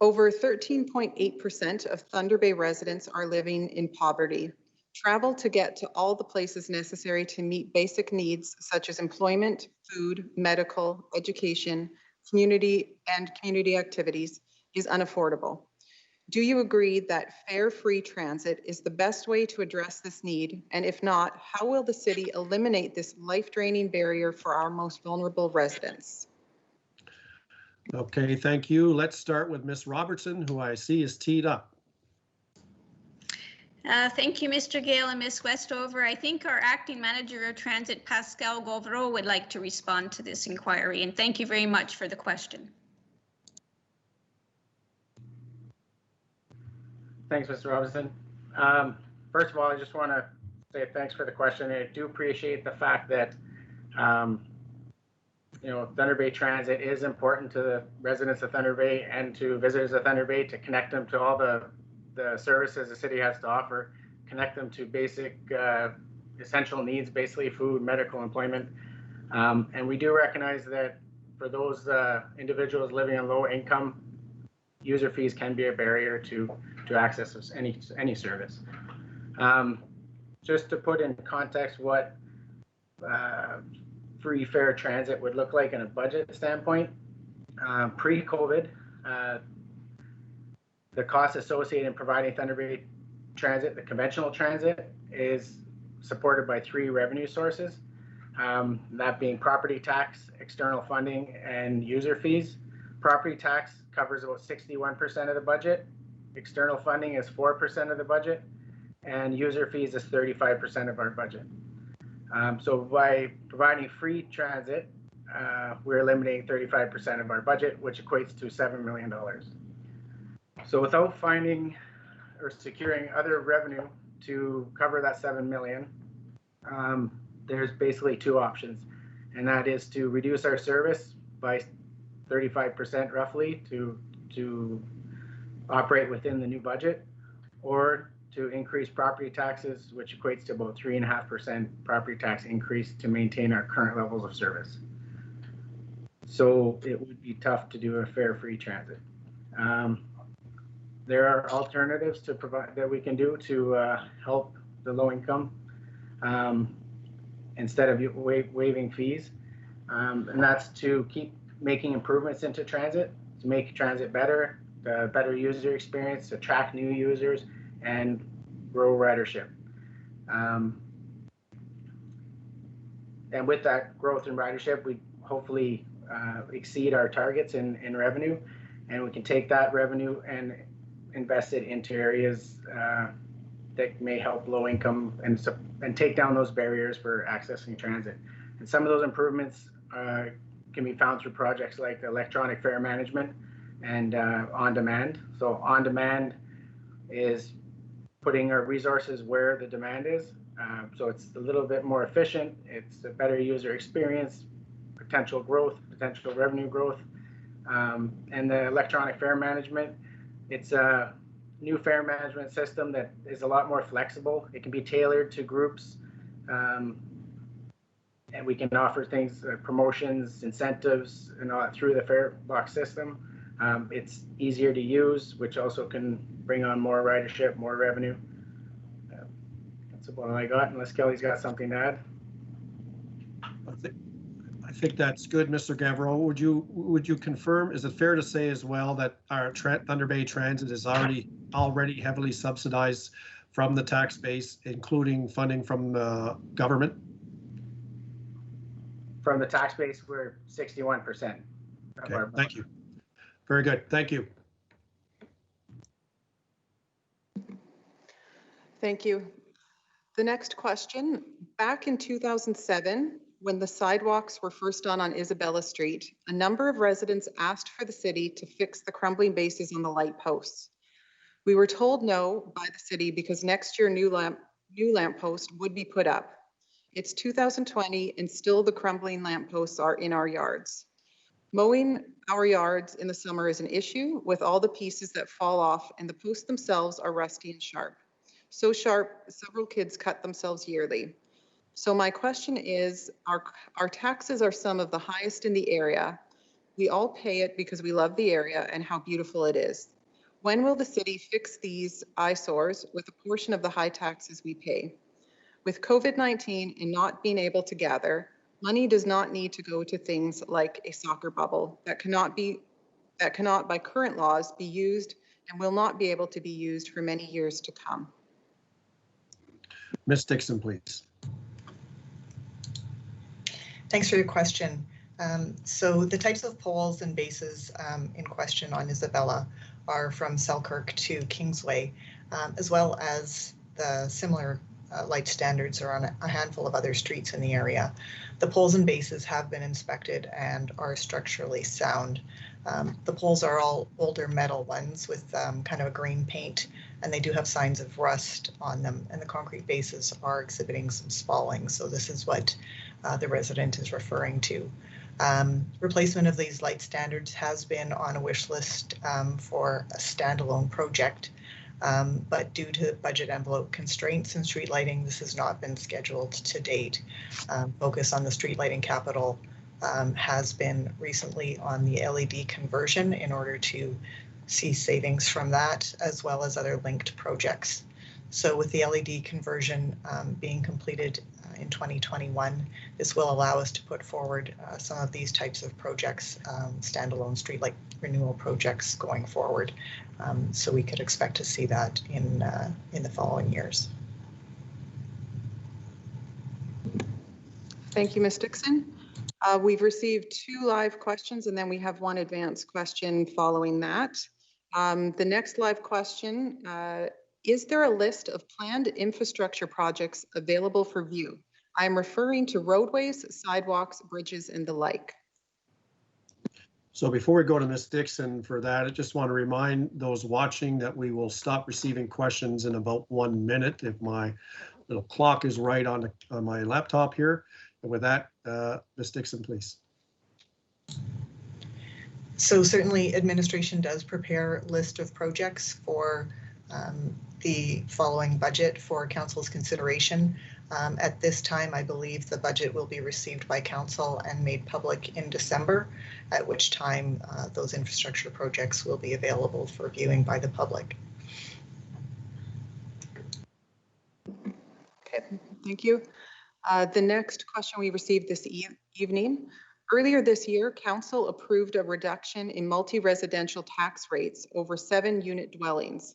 Over 13.8% of Thunder Bay residents are living in poverty. Travel to get to all the places necessary to meet basic needs such as employment, food, medical, education, community activities is unaffordable. Do you agree that fare-free transit is the best way to address this need? And if not, how will the city eliminate this life-draining barrier for our most vulnerable residents? Okay, thank you. Let's start with Ms. Robertson, who I see is teed up. Thank you, Mr. Gale and Ms. Westover. I think our acting manager of transit, Pascal Gauvreau, would like to respond to this inquiry, and thank you very much for the question. Thanks, Mr. Robinson. First of all, I just want to say thanks for the question. I do appreciate the fact that, you know, Thunder Bay Transit is important to the residents of Thunder Bay and to visitors of Thunder Bay, to connect them to all the services the city has to offer, connect them to basic essential needs, basically food, medical, employment. And we do recognize that for those individuals living on low income, user fees can be a barrier to access any service. Just to put in context what free fare transit would look like in a budget standpoint, pre-COVID, the cost associated in providing Thunder Bay Transit, the conventional transit, is supported by 3 revenue sources, that being property tax, external funding, and user fees. Property tax covers about 61% of the budget, external funding is 4% of the budget, and user fees is 35% of our budget. So by providing free transit, we're eliminating 35% of our budget, which equates to $7 million. So without finding or securing other revenue to cover that $7 million, there's basically 2 options, and that is to reduce our service by 35% roughly to operate within the new budget, or to increase property taxes, which equates to about 3.5% property tax increase to maintain our current levels of service. So it would be tough to do a fare free transit. There are alternatives to provide that we can do to help the low income instead of waiving fees, and that's to keep making improvements into transit, to make transit better, better user experience, attract new users, and grow ridership. And with that growth in ridership, we hopefully exceed our targets in revenue, and we can take that revenue and invest it into areas that may help low income and take down those barriers for accessing transit. And some of those improvements can be found through projects like electronic fare management and on demand. So on demand is putting our resources where the demand is. So it's a little bit more efficient. It's a better user experience, potential growth, potential revenue growth. And the electronic fare management, it's a new fare management system that is a lot more flexible. It can be tailored to groups. And we can offer things, promotions, incentives, and all that through the fare box system. It's easier to use, which also can bring on more ridership, more revenue. That's about all I got, unless Kelly's got something to add. I think that's good, Mr. Gavrot. Would you confirm? Is it fair to say as well that our Thunder Bay Transit is already heavily subsidized from the tax base, including funding from the government? From the tax base, we're 61%. Okay, thank you. Very good. Thank you. Thank you. The next question, back in 2007, when the sidewalks were first done on Isabella Street, a number of residents asked for the city to fix the crumbling bases on the light posts. We were told no by the city because next year new lamp post would be put up. It's 2020 and still the crumbling lamp posts are in our yards. Mowing our yards in the summer is an issue with all the pieces that fall off, and the posts themselves are rusty and sharp. So sharp, several kids cut themselves yearly. So my question is, our taxes are some of the highest in the area. We all pay it because we love the area and how beautiful it is. When will the city fix these eyesores with a portion of the high taxes we pay? With COVID-19 and not being able to gather, money does not need to go to things like a soccer bubble that cannot by current laws be used and will not be able to be used for many years to come. Ms. Dixon, please. Thanks for your question. So the types of poles and bases in question on Isabella are from Selkirk to Kingsway, as well as the similar light standards are on a handful of other streets in the area. The poles and bases have been inspected and are structurally sound. The poles are all older metal ones with kind of a green paint and they do have signs of rust on them, and the concrete bases are exhibiting some spalling. So this is what the resident is referring to. Replacement of these light standards has been on a wish list for a standalone project, but due to budget envelope constraints and street lighting, this has not been scheduled to date. Focus on the street lighting capital has been recently on the LED conversion in order to see savings from that, as well as other linked projects. So with the LED conversion being completed in 2021, this will allow us to put forward some of these types of projects, standalone streetlight renewal projects going forward. So we could expect to see that in the following years. Thank you, Ms. Dixon. We've received 2 live questions, and then we have 1 advanced question following that. The next live question, is there a list of planned infrastructure projects available for view? I'm referring to roadways, sidewalks, bridges, and the like. So before we go to Ms. Dixon for that, I just want to remind those watching that we will stop receiving questions in about 1 minute if my little clock is right on my laptop here. And with that, Ms. Dixon, please. So certainly administration does prepare a list of projects for the following budget for council's consideration. At this time, I believe the budget will be received by council and made public in December, at which time those infrastructure projects will be available for viewing by the public. Okay, thank you. The next question we received this evening. Earlier this year, council approved a reduction in multi-residential tax rates over 7-unit dwellings.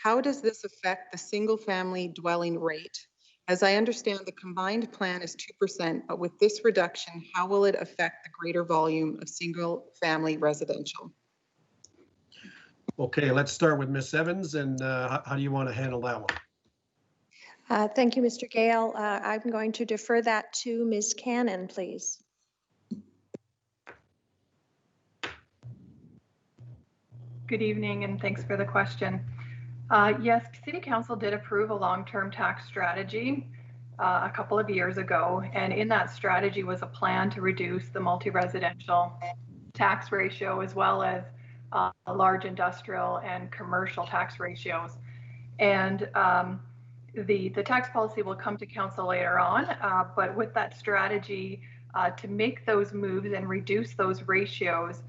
How does this affect the single-family dwelling rate? As I understand, the combined plan is 2%, but with this reduction, how will it affect the greater volume of single-family residential? Okay, let's start with Ms. Evans, and how do you want to handle that one? Thank you, Mr. Gale. I'm going to defer that to Ms. Cannon, please. Good evening, and thanks for the question. Yes, City Council did approve a long-term tax strategy a couple of years ago, and in that strategy was a plan to reduce the multi-residential tax ratio as well as large industrial and commercial tax ratios. And the tax policy will come to council later on, but with that strategy to make those moves and reduce those ratios,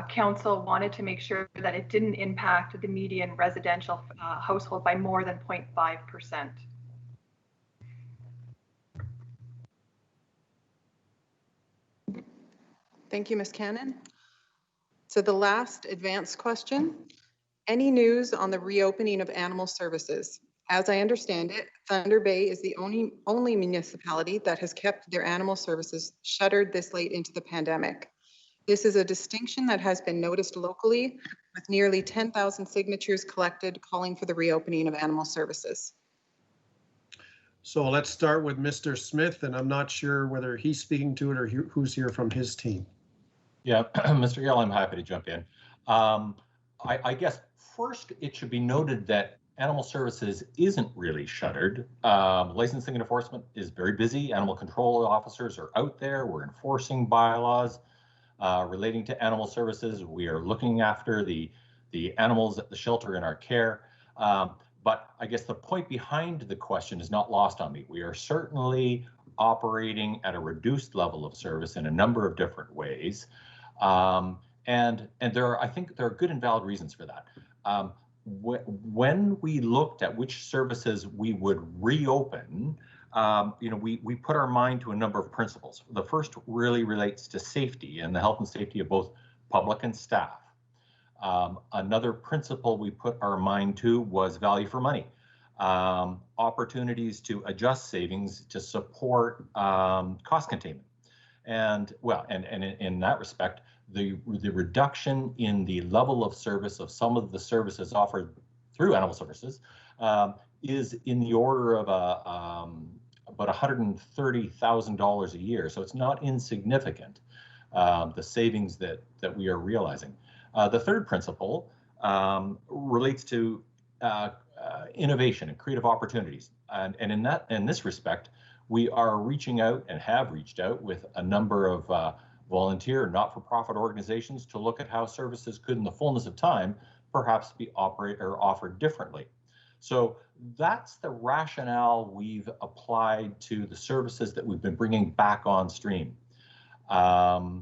council wanted to make sure that it didn't impact the median residential household by more than 0.5%. Thank you, Ms. Cannon. So the last advanced question, any news on the reopening of animal services? As I understand it, Thunder Bay is the only municipality that has kept their animal services shuttered this late into the pandemic. This is a distinction that has been noticed locally, with nearly 10,000 signatures collected calling for the reopening of animal services. So let's start with Mr. Smith, and I'm not sure whether he's speaking to it or who's here from his team. Yeah, Mr. Gale, I'm happy to jump in. I guess first it should be noted that animal services isn't really shuttered. Licensing and enforcement is very busy. Animal control officers are out there. We're enforcing bylaws relating to animal services. We are looking after the animals at the shelter in our care. But I guess the point behind the question is not lost on me. We are certainly operating at a reduced level of service in a number of different ways. And I think there are good and valid reasons for that. When we looked at which services we would reopen, we put our mind to a number of principles. The first really relates to safety and the health and safety of both public and staff. Another principle we put our mind to was value for money, opportunities to adjust savings to support cost containment. And in that respect, the reduction in the level of service of some of the services offered through animal services is in the order of about $130,000 a year. So it's not insignificant, the savings that we are realizing. The third principle relates to innovation and creative opportunities. And in this respect, we are reaching out and have reached out with a number of volunteer not-for-profit organizations to look at how services could, in the fullness of time, perhaps be offered differently. So that's the rationale we've applied to the services that we've been bringing back on stream. I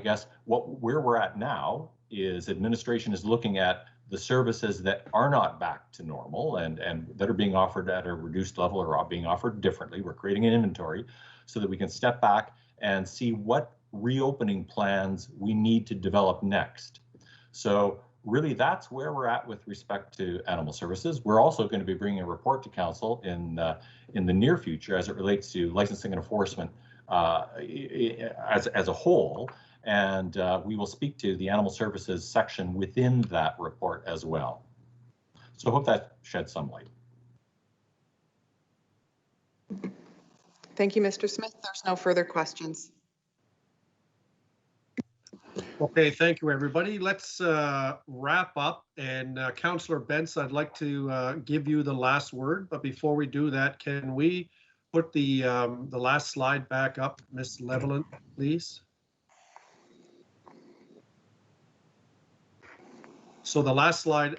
guess where we're at now is administration is looking at the services that are not back to normal and that are being offered at a reduced level or are being offered differently. We're creating an inventory so that we can step back and see what reopening plans we need to develop next. So really, that's where we're at with respect to animal services. We're also going to be bringing a report to council in the near future as it relates to licensing and enforcement as a whole, and we will speak to the animal services section within that report as well. So I hope that sheds some light. Thank you, Mr. Smith. There's no further questions. Okay, thank you, everybody. Let's wrap up. And Councillor Bentz, I'd like to give you the last word. But before we do that, can we put the last slide back up, Ms. Leveland, please? So the last slide,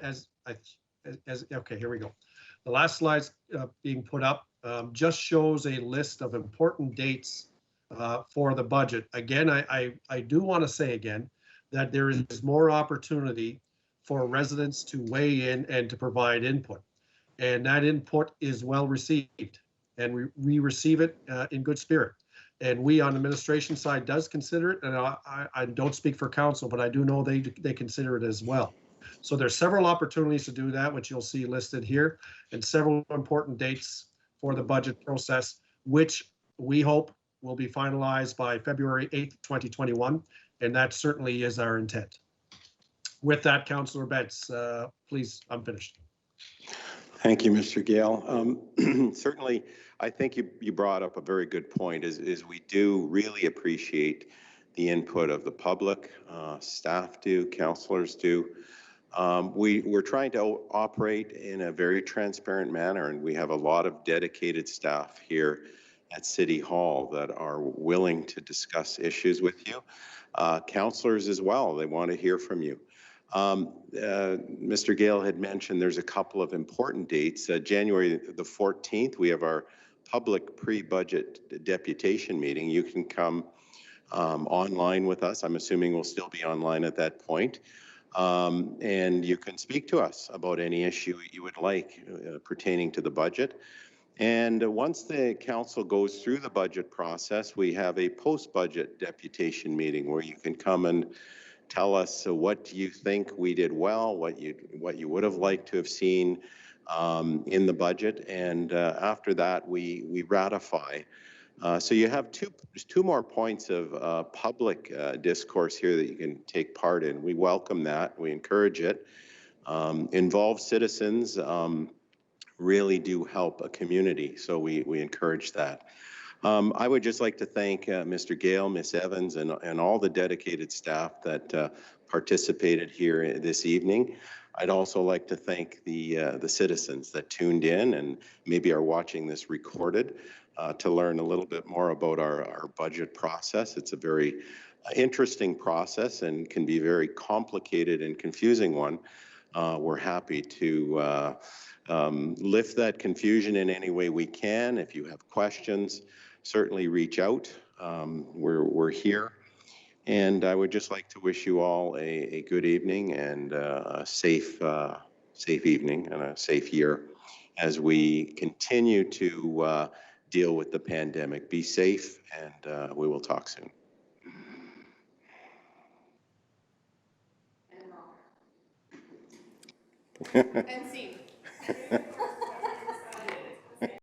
okay, here we go. The last slide's being put up just shows a list of important dates for the budget. Again, I do want to say again that there is more opportunity for residents to weigh in and to provide input. And that input is well received. And we receive it in good spirit. And we on the administration side does consider it. And I don't speak for council, but I do know they consider it as well. So there's several opportunities to do that, which you'll see listed here, and several important dates for the budget process, which we hope will be finalized by February 8th, 2021. And that certainly is our intent. With that, Councillor Bentz, please, I'm finished. Thank you, Mr. Gale. Certainly, I think you brought up a very good point, is we do really appreciate the input of the public, staff do, councillors do. We're trying to operate in a very transparent manner, and we have a lot of dedicated staff here at City Hall that are willing to discuss issues with you. Councillors as well, they want to hear from you. Mr. Gale had mentioned there's a couple of important dates. January the 14th, we have our public pre-budget deputation meeting. You can come online with us. I'm assuming we'll still be online at that point. And you can speak to us about any issue you would like pertaining to the budget. And once the council goes through the budget process, we have a post-budget deputation meeting where you can come and tell us what you think we did well, what you would have liked to have seen in the budget, and after that we ratify. So you have two more points of public discourse here that you can take part in. We welcome that. We encourage it. Involved citizens really do help a community, so we encourage that. I would just like to thank Mr. Gale, Ms. Evans, and all the dedicated staff that participated here this evening. I'd also like to thank the citizens that tuned in and maybe are watching this recorded to learn a little bit more about our budget process. It's a very interesting process and can be very complicated and confusing one. We're happy to lift that confusion in any way we can. If you have questions, certainly reach out. We're here. And I would just like to wish you all a good evening and a safe evening and a safe year as we continue to deal with the pandemic. Be safe, and we will talk soon. And scene.